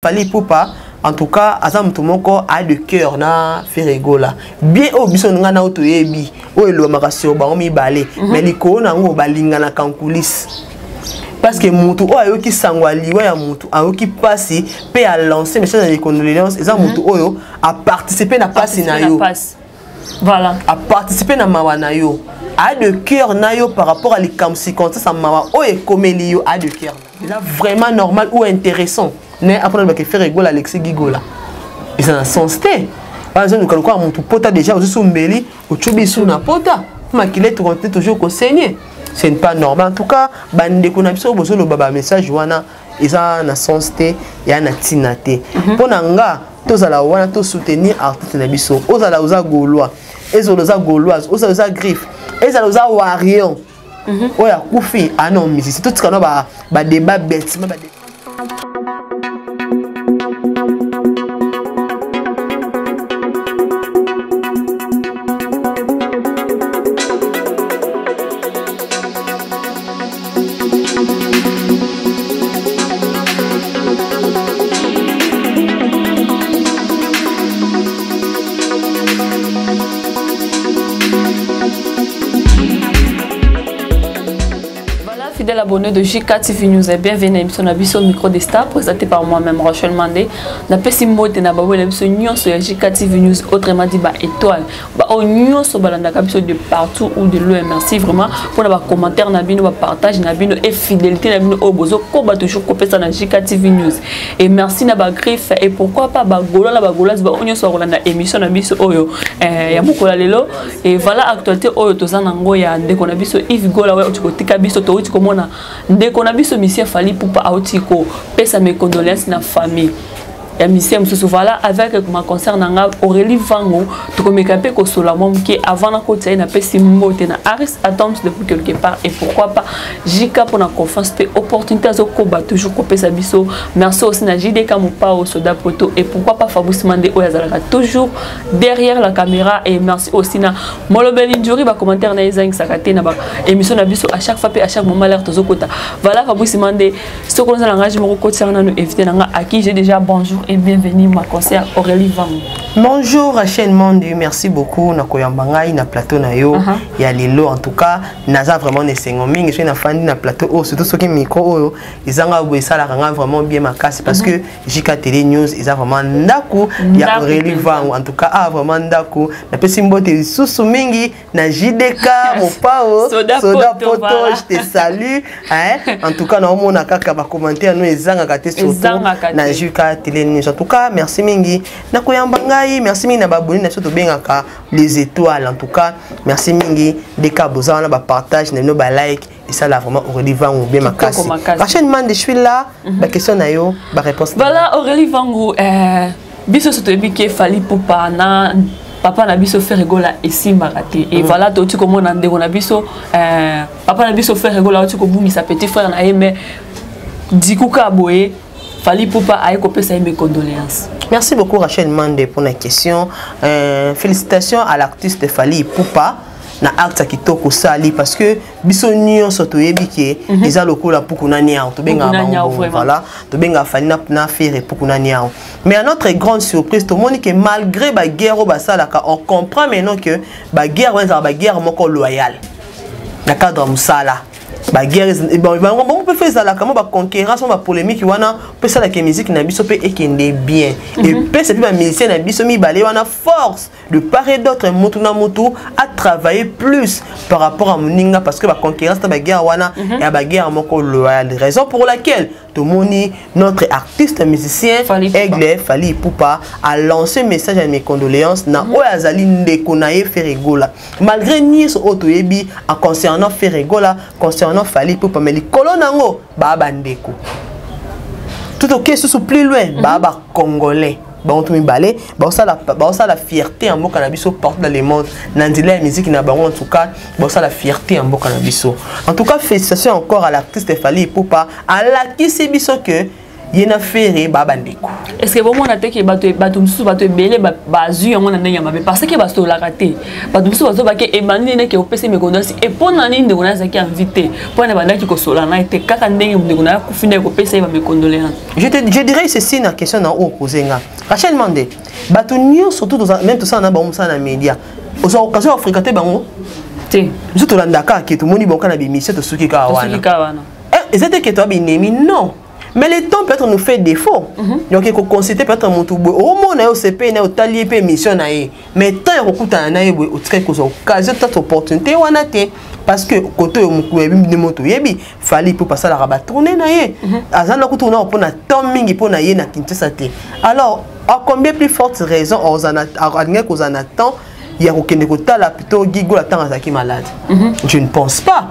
Fally Ipupa, en tout cas, Azam Tomoko a de cœur na Ferregola. Bien au bison na auto yebi, o elo makasio ba omi balé, mais liko na ngo balinga na kankulis. Parce que mutu o ayo ki sangwali wa ya mutu ayo ki passi pe a lancer message de condoléances, eza mutu oyo a participer na passi na yo. Voilà. A participer na mawa na yo. A de cœur na yo par rapport à les conséquences sa mawa o e komeli yo a de cœur. C'est vraiment normal ou intéressant. Mais après le Ferregola Alexis Gigola. Et ça n'a sens té. Par exemple, nous avons mon pota déjà au Soumbeli, au Chubisu na pota. Ma qu'il est toujours qu'on saigne. C'est pas normal. En tout cas, bande qu'on a besoin de le baba message wana. Et ça n'a sens té et a natinate. Pour nanga, tous à la wana tous soutenir artiste na biso. Aux à la osa gaulois, aux osa gauloises, aux osa griffe, aux à osa warion. Oya koufi ah non mais c'est tout ce qu'on a ba débat bête. Fidèle abonné de JK TV News et bienvenue à l'émission Nabiso Micro des Stars présenté par moi-même Rachel Mandé. Na pesi mbote na babo l'émission nyonso ya JK TV News autrement dit ba étoile ba o nyonso balanda kabiso de partout ou de loin. Merci vraiment pour na ba commentaire na bino ba partage na bino et fidélité na bino au bozo ko ba toujours copé ça na JK TV News et merci na ba griffe et pourquoi pas ba golo na ba golas ba nyonso rolanda émission na biso oyo ya mukola lelo et voilà actualité oyo tozana ngo ya ndeko na biso Yves Gola wa utikotika biso to utiko dès qu'on a vu ce monsieur Fally Ipupa autiko pesa mes condoléances na famille ya monsieur Moussou voilà avec ma concerne Aurélie Vango to comme capé ko solamom qui avant na côté na pesi mbote na Aris Atoms depuis quelque part et pourquoi pas JK pour la confiance et opportunité zo ko ba toujours ko pesa biso merci aussi na JDK Mopa au Soda Poto et pourquoi pas Fabrice Mandé oyazalaka toujours derrière la caméra et merci aussi na Molobeli Njuri ba commentaire na Ezang Sakate na ba émission na biso à chaque fois et à chaque moment l'air tozo kota voilà Fabrice Mandé ce qu'on a engagement ko tsana na nous inviter na à qui j'ai déjà bonjour et bienvenue ma concert Aurélie Vango. Bonjour Rachel Mandé, merci beaucoup na koyambangai na plateau na yo ya lelo en tout cas naza vraiment ne sengoming je suis na fan na plateau oh surtout ceux qui micro izanga boisala ranga vraiment bien ma casse parce que JK Télé News ils a vraiment ndaku ya Aurélie Vango en tout cas ah vraiment ndaku na pesi mbote susu mingi na JDK Mopao Soda Poto je te salue hein en tout cas na omona kaka ba commentaire nous ezanga kate surtout na JK Télé News en tout cas merci mingi na koyambangai merci mingi na baboni na soto bengaka les étoiles en tout cas merci mingi des cas besoin na ba partage na no ba like et ça là vraiment Aurélie Vango bien ma casse Rachel Mandé je suis là ba question na yo ba réponse voilà Aurélie Vango biso soto ebike Fally Ipupa na papa na biso Ferregola esi marate et voilà to tu comme na ndeko na biso papa na biso Ferregola tu ko bungisa petit frère na yeme dikuka boye Fally Ipupa a écopé mes condoléances. Merci beaucoup Rachel Mandé pour la question. Félicitations à l'artiste Fally Ipupa na acte kitoko sali parce que biso nyon soto yebike eza lokola pukuna niao to benga voilà to benga Fally na faire pukuna niao. Mais à notre grande surprise tout le monde que malgré ba guerre ba salaka on comprend maintenant que ba guerre ba guerre moko loyale. Na cadre musala ba guerre on peut faire ça là comment ba concurrence ba polémique wana peut ça la musique na biso pe ekende bien et peut c'est pas musicien na biso mi balé wana force de part et d'autre mutu na mutu à travailler plus par rapport à moninga parce que ba concurrence ta ba guerre wana et ba guerre moko loyal raison pour laquelle tout moni notre artiste musicien Aigle Fally Ipupa a lancé message à mes condoléances na oyazali ndeko na ye Ferregola malgré ni so otoyebi en concernant Ferregola concernant Fally Ipupa mais les colonango baba ndeko tout ok sous plus loin baba congolais on tout balé ça la fierté en bon cannabiso porte dans le monde nandila la musique na en tout cas ça la fierté en bon cannabiso en tout cas félicitations encore à l'artiste Fally Ipupa à la qui c'est biso que yena fere babandeko. Est-ce que vraiment on a été que bato musu bato belé bazu yango na ndenge mabe parce que baso la raté bato musu bazo bake emani ne ke opese me gondasi et pour nani ndeko na zaki invité pour na bandaki ko sola na été kaka ndenge ndeko na kufina ko pesa ba me condoléances. Je dirais ceci na question na opposé nga. Rachel Mandé bato nyo surtout même tout ça na ba musa na média. Aux occasions africaines bango. Ti. Nous to landaka ke to moni bon kana bi mission to suki ka wana. Suki ka wana. C'était que toi binemi non. Mais le temps peut-être nous fait défaut. Donc il faut consulter peut-être mon tout au monde au CP na au talier pe mission na ye. Mais tant il okuta na ye au très cause occasion cette opportunité wana te parce que côté au mukuebi moto yebi fallait pour passer la rabat tourner na ye. Azana ko tourner pour na temps mingi pour na ye na Kinshasa te. Alors à combien plus forte raison aux anatans il y a aucun kotala plutôt gigo la temps azaki malade. Je ne pense pas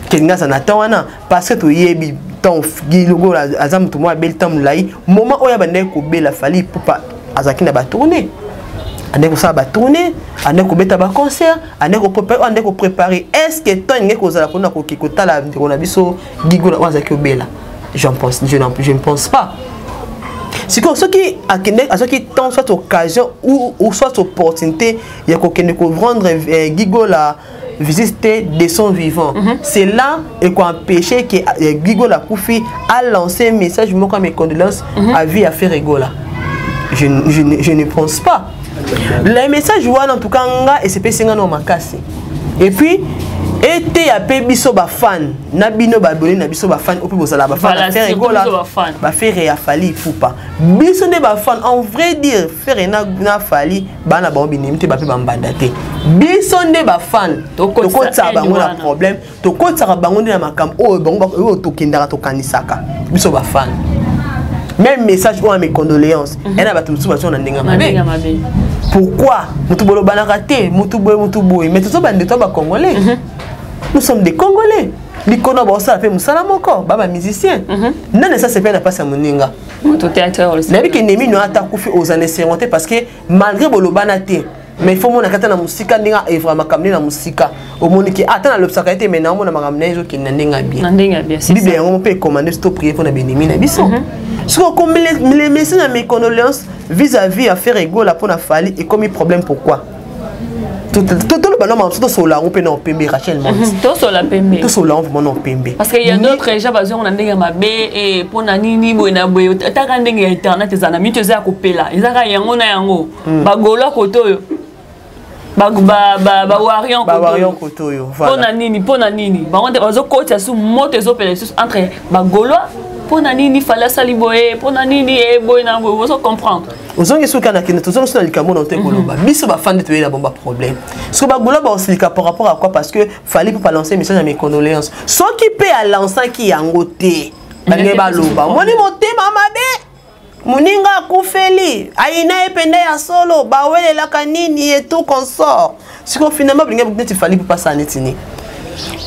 que nga zanatan wana parce que to yebi ton gilogo azam to mo bel tam lai moment oya bande ko bela fali pupa azaki na ba tourner ande ko sa ba tourner ande ko beta ba concert ande ko préparer est-ce que ton ngé ko zala kona ko kotala ko na biso gigo la azaki bela je ne pense pas. C'est comme ceux qui tant soit occasion ou soit opportunité il y a qu'on rendre gigo la visiter de son vivant. C'est là et qu'on empêcher que Gigo la Koufi a lancé un message moi comme mes condoléances à vie à faire Rigola. Je ne pense pas. Le message voilà en tout cas et c'est pas non makasi. Et puis été à biso ba fan na bino ba abonné na biso ba fan au plus bosala ba fan faire Rigola ba faire afali poupa. Biso ne ba fan en vrai dire faire na fali ba na ba binimité ba pe ba mbandate. Biso ne ba fan to ko tsa bango na problème to ko tsa bango na makam o bango to kindara to kanisaka biso ba fan même message ou mes condoléances et na ba tout sur na ndinga mabe. Pourquoi mutu bolo banaka te mutu boy mais to bande to ba congolais. Nous sommes des Congolais. L'icône ba ça fait musala moko baba musicien. Non ça c'est pas na passe moninga. Tout théâtre aussi. Nabi ke nemi no ata kufi aux années 50 parce que malgré bolo banate mais il faut mon akata na musika ndinga evra makamne na musika au moniki ata na l'obsaka été mais na mona makamne ezo ki na ndinga bien. Ndinga bien c'est ça. Bible on peut commander stop prier pour na benemi na biso. Ce qu'on comme les messages à mes condoléances vis-à-vis à faire Rigola pour na fali et comme problème pourquoi? Tout le ballon tout sur la on peut non pembe Rachel Mandé. Tout sur la pembe. Tout sur la on vraiment pembe. Parce qu'il y a d'autres gens basés on a ndenge mabe et pour na nini boina boyo ta ndenge internet ezana mi teza kopela. Ezaka yango na yango. Bagolo koto ba warion koto yo. Voilà. Pona nini. Ba on bazo kotia sous moto ezopela entre bagolo pona nini fala saliboye pona nini e boina boyo vous comprendre. Ozongi souka na kine tozo na likamo na te koloba biso ba fan de te la bomba problème parce que ba gola ba oslika par rapport à quoi parce que fallait pour lancer message à mes condoléances so qui peut à lancer qui yango te bange ba loba moni motema mabe muninga kufeli aina epende ya solo ba welela kanini et tout consort si qu'on finalement blinga blinga fallait pour passer netini.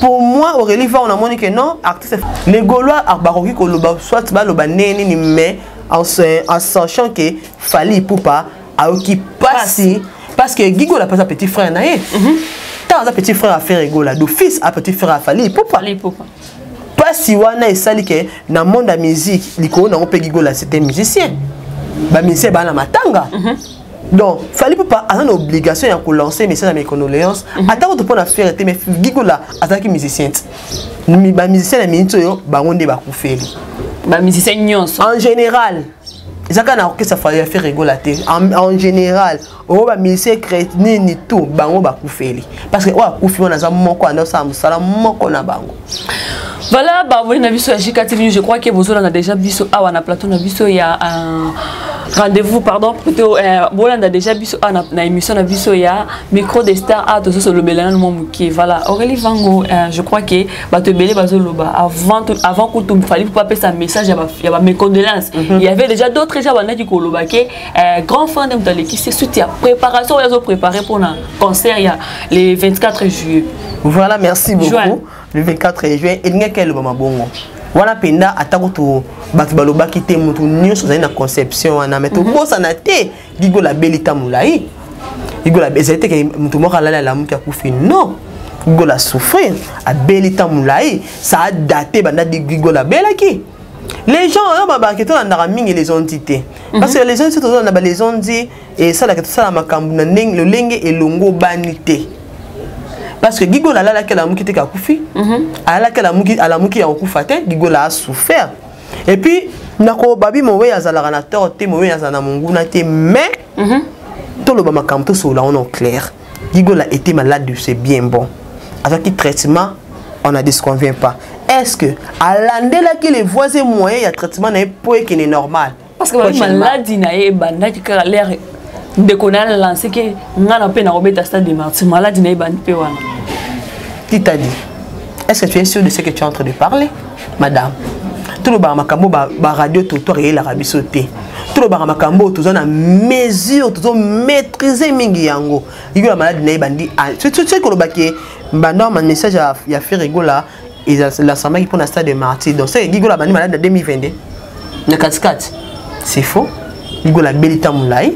Pour moi au relief on a moni que non artiste les gaulois baroki koloba soit ba loba neni ni mais en sachant que Fali Poupa a occupé passer parce que Gigo la pas un petit frère naé. T'as un petit frère à faire Rigola, d'office à petit frère à Fali Poupa. Pas si wana et sali que dans le monde de la musique, l'icône on peut Gigo là c'était musicien. Ba musicien ba na matanga. Donc Fali Poupa a une obligation de lancer message à mes condoléances. Attends de prendre affaire mais Gigo là attaque musicien. Ba musicien na minute yo ba onde ba kufeli. En général, ça fallait faire rigoler. En général, on va miser ni tout, bango ba kufeli. Parce que wa kufi wana za moko anda sa musala moko na bango. Voilà, bah vous n'avez pas vu TV, je crois que vous avez déjà vu sur Awana Plateau, il y a un rendez-vous, pardon, plutôt, vous avez déjà vu sur une émission, il y a micro des stars, ah, tout ça sur le Bélan, voilà, Aurélie Vango, je crois que te belé avant que tu me fallait pas passer un message, il y avait mes condoléances. Il y avait déjà d'autres gens qui ont grand fan de l'équipe, c'est soutien, préparation, ils ont préparé pour un concert il y a les 24 juillet. Voilà, merci beaucoup. Le 24 juin, il n'y a qu'elle va m'abonner. Voilà, penda atako to batbaloba kite mutu nyonso za na conception wana meto bosa na te gigo la belita mulai gigo la bezete ke mutu moko la la mutu akufi non gigo la souffrir a belita mulai ça a daté banda di gigo la belaki Les gens, les ont dit. Parce que les gens, les ont dit, et ça, le lenge et longo banité. Parce que Gigo la la la mouki te kakufi, à la mouki en koufate, Gigo la a souffert. Et puis, nako babi mowe azala na torte mowe azana munguna te, mais tout le bamakam tout sur là on est clair. Gigo la été malade, c'est bien bon. Avec le traitement, on ne disconvient pas. Est-ce que à l'andela que les voisins moyens, il y a traitement n'est pas qui est normal? Parce que la maladie n'a pas qui a l'air de connaître lancé que on a peine à remettre à stade de mars. Maladie n'a pas de Qui t'a dit? Est-ce que tu es sûr de ce que tu es en train de parler, madame? Tout le barakambo radio tout et l'Arabie sauté. Tout le barakambo tout en mesure, tout en maîtriser mingi yango. Il y a la maladie n'a pas dit. Tu sais que le baquet, maintenant mon message a fait rigoler. Et l'ensemble qui prend un stade de martyr. Donc, c'est Gigo la bandi malade de 2022. C'est faux. Gigo la belita moulai.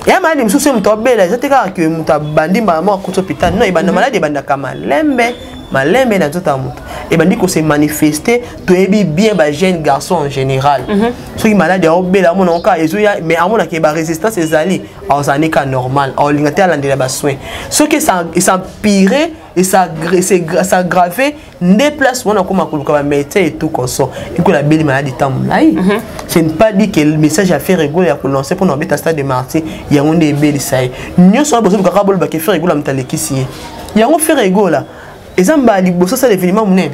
Et à malade, je suis belle. Je te dis que mon bandi m'a mort à l'hôpital. Non, il y a malade, il y a malembe dans tout amour. Et bandi qu'on s'est manifesté, tu es bien les jeunes garçons en général. Ceux qui malades, ils ont belle mon oncle, mais à mon qui résistance les alliés, en année normal, en lingaté à l'année de soin. Ceux qui s'empirent et ça grave des places où on a comme métier et tout comme ça. Et que la belle maladie temps là. Je ne pas dit que le message a fait rigoler pour lancer pour nous mettre à stade de martyr. Il y a un des belles ça. Nous sommes besoin de carabole qui fait rigoler à l'équipe. Il y a un fait rigoler. Et ça m'a dit que ça l'événement mounen.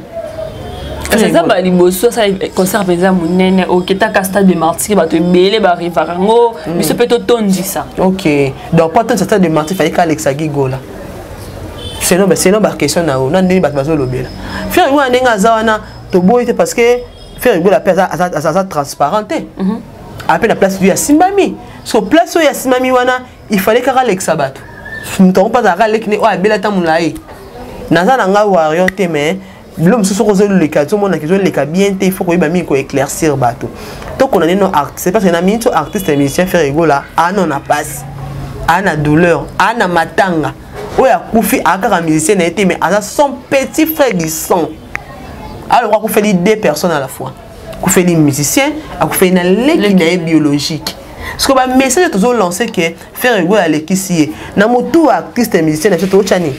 C'est ça m'a dit que ça concert l'événement mounen au qui est à stade de martyr va te mêler va arriver à rango mais ce peut être dit ça. OK. Donc pas tant stade de martyr fallait qu'Alexa Gigo là. C'est non la question na on a dit bazo lobela. Faire moi ndenga zawana to boyite parce que faire rigoler la personne à transparenté. Après la place du Simbami. Sur place où il y a Simbami wana, il fallait qu'Alexa bato. Nous t'avons pas à râler que ne oa bela tamulaï. Naza nanga warrior te mais l'homme se sont le cas tout le monde a le cas bien il faut que bami ko éclaircir bato. Donc on a nos artistes, c'est parce que na minute artiste et musicien faire rigoler ah non na passe. Ah na douleur, ah na matanga. Oui, Koufi a un musicien n'a été mais à son petit frère du son. Alors on fait les deux personnes à la fois. On fait les musiciens, on fait une l'équilibre biologique. Ce que le message est toujours lancé que faire rigoler à l'équipe na moto artiste et musicien c'est tout chani.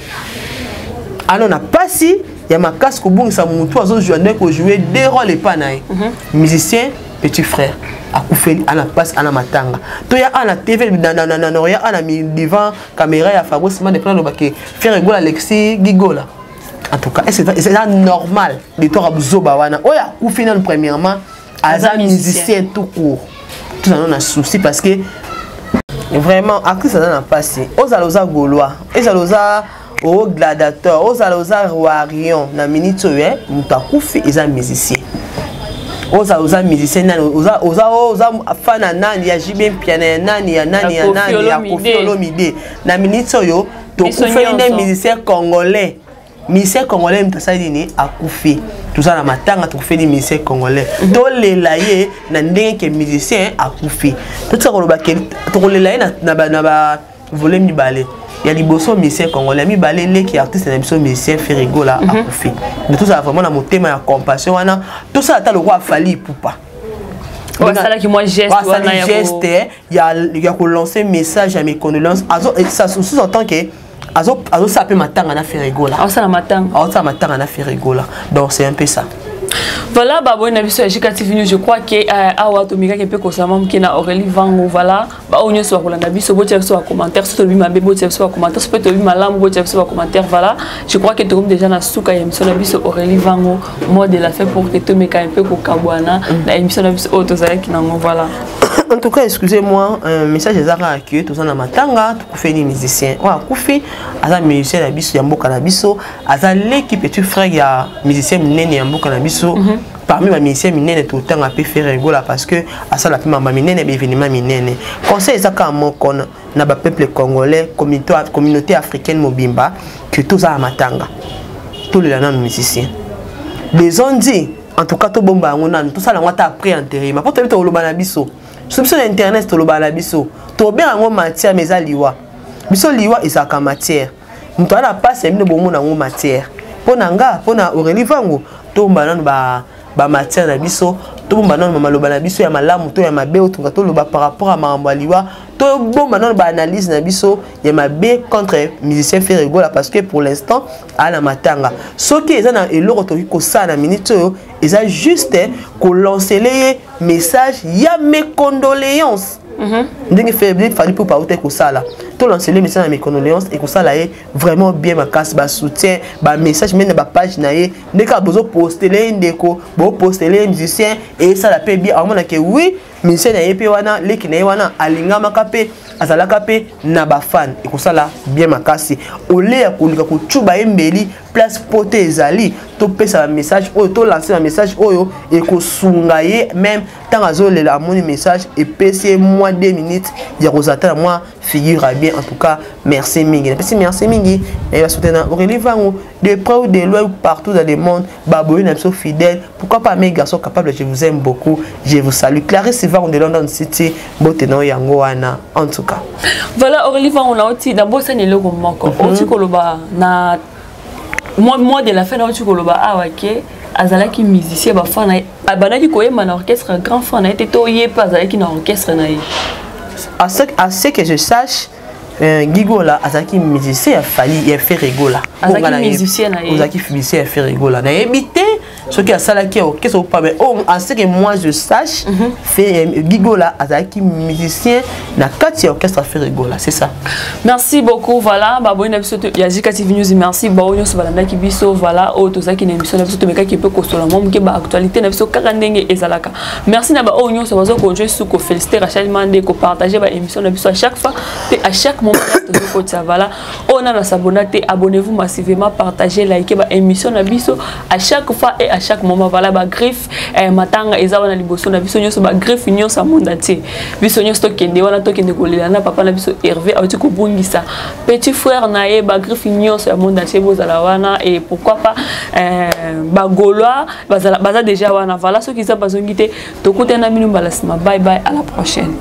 Alors on a pas si il y a ma casque au bon ça moto à jouer deux rôles et pas naï. Musicien petit frère. A koufeli ana passe ana matanga to ya ana TV dans ya ana mi devant caméra ya Fabrice man de plan le faire rigoler Alexis Gigola en tout cas c'est normal de toi abzoba wana oya koufeli premièrement as musicien tout court tout ça on a souci parce que vraiment actrice ça n'a pas passé aux aloza gaulois et aloza au gladiateur aux aloza roarion na minute muta koufi les musiciens oza musicien oza fana nani ya jibin piano nani ya Koffi Olomide na minute yo to kufeli des musiciens congolais mtasali a koufi tout ça na matanga to kufeli musiciens congolais to lelaye na ndenge ke musicien a koufi tout ça ko loba ke to lelaye na ba voler mi balé. Il y a des beaux musiciens congolais, mi balé les qui artistes et des musiciens fait rigoler à Koufi. Mais tout ça vraiment dans mon thème la compassion, tout ça a le roi Fali Poupa. Ça là qui moi geste, il y a qu'on lancer un message à mes condoléances. Ça sous-entend que azo sapé matanga na fait rigoler. Ah ça la matanga. Ah ça matanga na fait rigoler. Donc c'est un peu ça. Voilà, Babo Nabiso Ejikativinu, je crois que Awa Tomika qui peut consommer qui na Aurélie Vango voilà, ba onyo so ko landa biso botia so commentaire so bi mabe botia so commentaire so peut bi malam botia so commentaire voilà. Je crois que tu comme déjà na suka ya émission na biso Aurélie Vango mot de la fait pour que Tomika un peu ko kabwana na émission na biso auto za ki nango voilà. En tout cas, excusez-moi, un message des arts accueillis, tout ça dans matanga, tout fait des musiciens. Ouais, Koufi, aza musicien na biso, yambo kanabiso, aza l'équipe petit frère ya musicien minene yambo kanabiso. Parmi les musiciens minene tout le temps a pu faire rigoler parce que à ça la pima minene et événement minene. Conseil ça quand mon con na ba peuple congolais, communauté africaine mobimba que tout ça à matanga. Tous les nan musiciens. Les ont dit en tout cas tout bomba on tout ça la ngata après enterré. Mais pour te mettre au lobana biso. Sur internet to lobana biso. To bien en matière mais liwa. Biso liwa ezaka matière. Muto ala passe mine bomo na matière. Pona nga, pona Aurélie Vango, to mbana ba ba matière na biso to bomba non maloba na biso ya malamu to ya mabe otunga to loba par rapport à Marambaliwa to bomba non ba analyse na biso ya mabe contre musicien Ferregola parce que pour l'instant à la matanga soki eza na eloko to ko sa na minute oyo eza juste ko lancer les messages ya mes condoléances. Ndenge Fally Ipupa ote ko sala to lancer les messages à mes condoléances et ko sala vraiment bien ma casse ba soutien ba message même na ba page na ye ndeka bozo poster les ndeko bo poster les musiciens et ça la paie bien amona que oui musicien na ye pe wana leki na ye wana alinga makape azalaka pe na ba fan et ko sala bien makasi ole ya kolika ko chuba embeli place pote ezali to pesa message oyo to lancer un message oyo et ko sunga ye même tant azolela amoni message et pese moi 2 minutes ya rozata moi figure bien en tout cas merci mingi merci mingi et va soutenir Aurélie Vango de près ou de loin partout dans le monde baboy na so fidèle pourquoi pas mes garçons capables je vous aime beaucoup je vous salue Clarisse Vango de London City boteno yango wana en tout cas voilà Aurélie Vango na oti na bossa ne logo moko oti koloba na moi de la fin na oti koloba awake azalaki musicien ba fan na abanaki koyema na orchestre grand fan na été to yé pas azalaki na orchestre na ye à ce que je sache Gigola azalaki musicien Fally ya Ferregola azalaki musicien na ye azalaki musicien ya Ferregola na ebité ce qui a salaki orchestre pas mais à ce que moi je sache Gigola azalaki musicien na kati orchestre Ferregola c'est ça. Merci beaucoup voilà baboy na biso ya Jika TV News merci baoy nyonso balanda ki biso voilà o tozaki na émission na biso to meka ki pe kosola mom ke ba actualité na biso kaka ndenge ezalaka merci na ba o nyonso bazo ko jouer sous ko féliciter Rachel Mande ko partager ba émission na biso à chaque fois et à chaque moment ko voilà on a s'abonner abonnez-vous massivement partagez likez ba émission na biso à chaque fois et à chaque moment voilà ba griffe matanga ezawa na liboso na biso nyonso ba griffe nyonso a monde entier biso nyonso to kende wana to kende kolela na papa na biso Hervé auti ko bungisa petit frère na ye ba griffe nyonso a monde entier bozala wana et pourquoi pas ba gaulois baza déjà wana voilà ceux qui ça bazongité to kotena minu balasima bye bye à la prochaine.